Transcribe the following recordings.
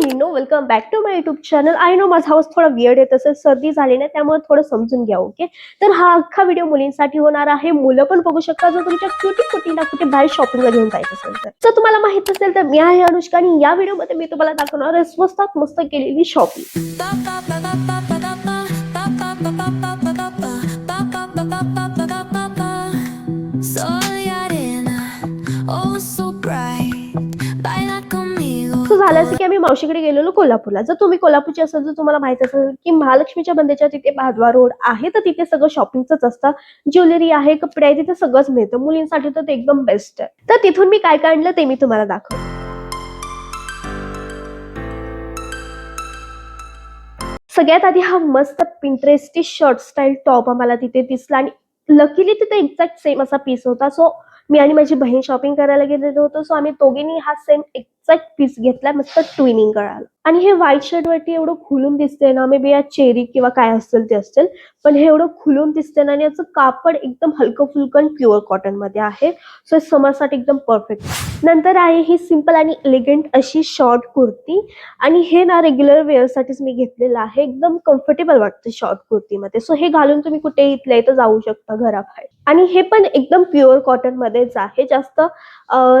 मुलींनो, welcome back to my YouTube channel. I know माझा आवाज थोडा वियर्ड आहे, तसं सर्दी झाली नाही त्यामुळे थोडं समजून घ्या. ओके, तर हा अख्खा व्हिडिओ मुलींसाठी होणार आहे. मुलं पण बघू शकता जर तुमच्या कुठे बाहेर शॉपिंगला घेऊन जायचं असेल तर. जर तुम्हाला माहित असेल तर मी आहे अनुष्का आणि या व्हिडिओमध्ये मी तुम्हाला दाखवणार आहे स्वस्तात मस्त केलेली शॉपिंग. झालं असं की आम्ही मावशीकडे गेलेलो कोल्हापूरला. जर तुम्ही कोल्हापूरचे असाल तर तुम्हाला माहित असेल की महालक्ष्मीच्या बंदेच्या तिथे भादवा रोड आहे, तर तिथे सगळं शॉपिंगच असतं. ज्वेलरी आहे, कपडे आहे, तिथे सगळंच मिळतं. मुलींसाठी तर ते एकदम बेस्ट आहे. तर तिथून मी काय काय आणलं ते मी तुम्हाला दाखवते. सगळ्यात आधी हा मस्त पिंटरेस्टी शॉर्ट स्टाईल टॉप आम्हाला तिथे दिसला आणि लकीली तिथे एक्झॅक्ट सेम असा पीस होता. सो मी आणि माझी बहीण शॉपिंग करायला गेलेलो होतो. सो आम्ही दोघींनी हा सेम एक्झॅक्ट पीस घेतला मस्त ट्विनिंग करायला. आणि हे व्हाईट शर्ट वरती एवढं खुलून दिसतंय ना, मे बी या चेरी किंवा काय असेल ते असेल, पण हे एवढं खुलून दिसतंय ना आणि याचं कापड एकदम हलकं फुलकं प्युअर कॉटन मध्ये आहे. सो समरसाठी एकदम परफेक्ट. नंतर आहे ही सिंपल आणि एलिगंट अशी शॉर्ट कुर्ती आणि हे ना रेग्युलर वेअर साठीच मी घेतलेलं आहे. एकदम कम्फर्टेबल वाटतं शॉर्ट कुर्तीमध्ये. सो हे घालून तुम्ही कुठे इथल्या इथं जाऊ शकता घराबाहेर. आणि हे पण एकदम प्युअर कॉटन मध्येच आहे. जास्त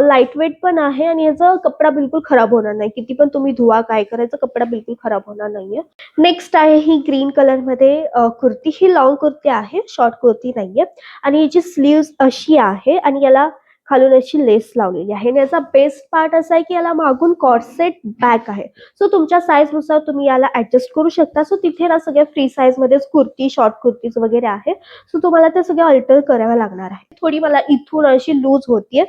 लाईट वेट पण आहे आणि याचा कपडा बिलकुल खराब होणार नाही. किती पण तुम्ही धुवा काय करायचं, कपडा बिलकुल खराब होणार नाहीये. नेक्स्ट आहे ही ग्रीन कलर मध्ये कुर्ती. ही लॉंग कुर्ती आहे, शॉर्ट कुर्ती नाहीये. आणि याची स्लीव्ह अशी आहे आणि याला खालून अशी लेस लावलेली आहे. याचा बेस्ट पार्ट असा आहे की याला मागून कॉर्सेट बॅक आहे. सो तुमच्या साईज नुसार तुम्ही याला ऍडजस्ट करू शकता. सो तिथे ना सगळ्या फ्री साईज मध्येच कुर्ती, शॉर्ट कुर्तीज वगैरे आहे. सो तुम्हाला ते सगळं अल्टर करावं लागणार आहे. थोडी मला इथून अशी लूज होतीये,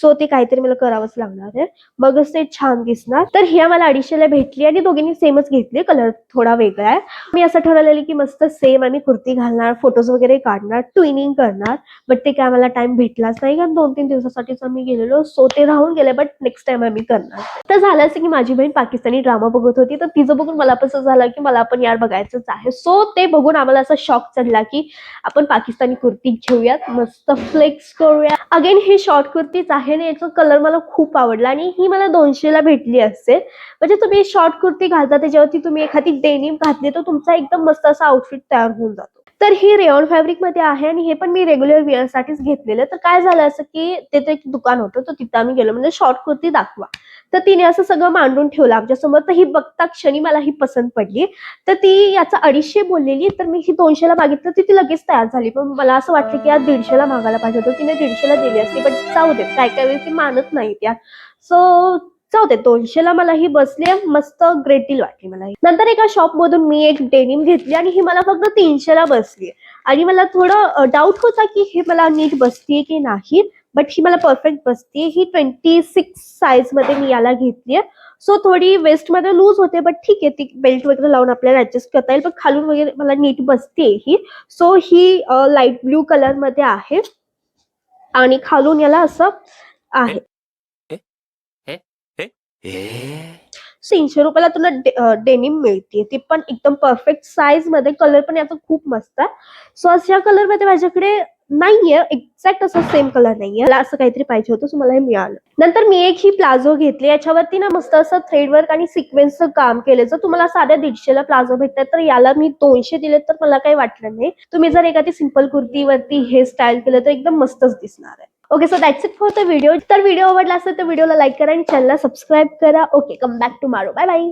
सो ते काहीतरी मला करावंच लागणार आहे, मगच ते छान दिसणार. तर ही मला 250ला भेटली आणि दोघींनी सेमच घेतली. कलर थोडा वेगळा आहे. मी असं ठरवलेलं की मस्त सेम आम्ही कुर्ती घालणार, फोटोज वगैरे काढणार, ट्विनिंग करणार. बट ते काय मला टाइम भेटलाच नाही, कारण 2-3 दिवसासाठीच आम्ही गेलेलो. सो ते राहून गेले. बट नेक्स्ट टाइम आम्ही करणार. तर झालं असं की माझी बहीण पाकिस्तानी ड्रामा बघत होती, तर तिचं बघून मला पण असं झालं की मला पण यार बघायचंच आहे. सो ते बघून आम्हाला असा शॉक चढला की आपण पाकिस्तानी कुर्ती घेऊयात, मस्त फ्लेक्स करूया. अगेन ही शॉर्ट कुर्तीच आहे आणि याचा कलर मला खूप आवडला आणि ही मला 200ला भेटली असेल. म्हणजे तुम्ही शॉर्ट कुर्ती घालता त्याच्यावरती तुम्ही एखादी डेनिम घातली तर तुमचा एकदम मस्त असा आउटफिट तयार होऊन जातो. तर ही रेयॉन फॅब्रिक मध्ये आहे आणि हे पण मी रेग्युलर वेअर साठीच घेतलेलं. तर काय झालं असं की तिथे एक दुकान होतं, तर तिथं आम्ही गेलो म्हणजे शॉर्ट कुर्ती दाखवा. तर तिने असं सगळं मांडून ठेवलं आमच्या समोर. तर ही बघता क्षणी मला ही पसंत पडली. तर ती याचा 250 बोललेली, तर मी ही 200ला मागितलं. ती लगेच तयार झाली. पण मला असं वाटलं की यार 150ला मागायला पाहिजे होतं. तिने 150ला दिली असती. पण जाऊ दे, काय काय वेळेस ती मानत नाही त्या. सो जाऊ दे, 200ला मला ही बसली, मस्त ग्रेट डील वाटली मला. नंतर एका शॉप मधून मी एक डेनिम घेतली आणि ही मला फक्त 300ला बसली. आणि मला थोडं डाऊट होता की हे मला नीट बसतीये की नाही, बट ही मला परफेक्ट बसतीये. ही 26 साईज मध्ये मी याला घेतलीये. सो थोडी वेस्ट मध्ये लूज होते, बट ठीक आहे, ती बेल्ट वगैरे लावून आपल्याला ऍडजस्ट करता येईल. पण खालून वगैरे मला नीट बसते ही. सो ही लाईट ब्ल्यू कलर मध्ये आहे आणि खालून याला असं आहे. 300 रुपयाला तुला डेनिम मिळते, ती पण एकदम परफेक्ट साईज मध्ये. कलर पण याचा खूप मस्त आहे. सो अशा कलर मध्ये माझ्याकडे नाहीये, एक्झॅक्ट असं सेम कलर नाहीये. मला असं काहीतरी पाहिजे होतं, सो मला हे मिळालं. नंतर मी एक ही प्लाझो घेतली. याच्यावरती ना मस्त असं थ्रेड वर्क आणि सिक्वेन्सचं काम केलं. जर तुम्हाला साध्या 150ला प्लाझो भेटतात तर याला मी 200 दिले तर मला काही वाटलं नाही. तुम्ही जर एखादी सिंपल कुर्तीवरती हे स्टाईल केलं तर एकदम मस्तच दिसणार आहे. Okay, so that's it for the video. तर व्हिडिओ आवडला असेल तर व्हिडिओला लाईक करा आणि चॅनलला सबस्क्राईब करा. Okay, come back tomorrow. Bye bye.